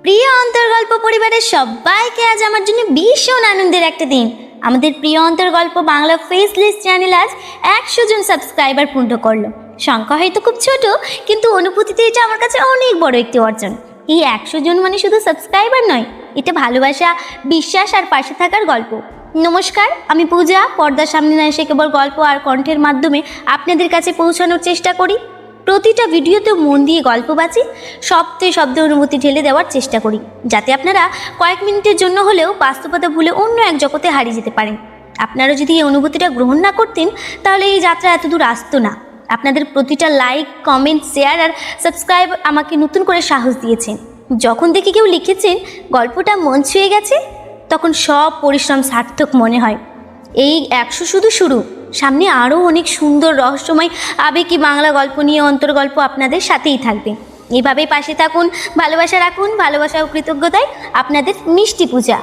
প্রিয় অন্তর্গল্প পরিবারের সবাইকে আজ আমার জন্য ভীষণ আনন্দের একটা দিন। আমাদের প্রিয় অন্তর্গল্প বাংলা ফেসলেস চ্যানেল আজ 100 জন সাবস্ক্রাইবার পূর্ণ করলো। সংখ্যা হয়তো খুব ছোট, কিন্তু অনুভূতিতে এটা আমার কাছে অনেক বড় একটি অর্জন। এই 100 জন মানে শুধু সাবস্ক্রাইবার নয়, এটা ভালোবাসা, বিশ্বাস আর পাশে থাকার গল্প। নমস্কার, আমি পূজা। পর্দার সামনে না এসে কেবল গল্প আর কণ্ঠের মাধ্যমে আপনাদের কাছে পৌঁছানোর চেষ্টা করি। প্রতিটা ভিডিওতে মন দিয়ে গল্প বাঁচি, শব্দে অনুভূতি ঢেলে দেওয়ার চেষ্টা করি, যাতে আপনারা কয়েক মিনিটের জন্য হলেও বাস্তবতা ভুলে অন্য এক জগতে হারিয়ে যেতে পারেন। আপনারা যদি এই অনুভূতিটা গ্রহণ না করতেন, তাহলে এই যাত্রা এত দূর আসতো না। আপনাদের প্রতিটা লাইক, কমেন্ট, শেয়ার আর সাবস্ক্রাইব আমাকে নতুন করে সাহস দিয়েছেন। যখন দেখি কেউ লিখেছেন গল্পটা মন ছুঁয়ে গেছে, তখন সব পরিশ্রম সার্থক মনে হয়। এই 100 শুধু শুরু, সামনে আরও অনেক সুন্দর রহস্যময় আবেগী বাংলা গল্প নিয়ে অন্তর্গল্প আপনাদের সাথেই থাকবে। এইভাবেই পাশে থাকুন, ভালোবাসা রাখুন। ভালোবাসা ও কৃতজ্ঞতায় আপনাদের মিষ্টি পূজা।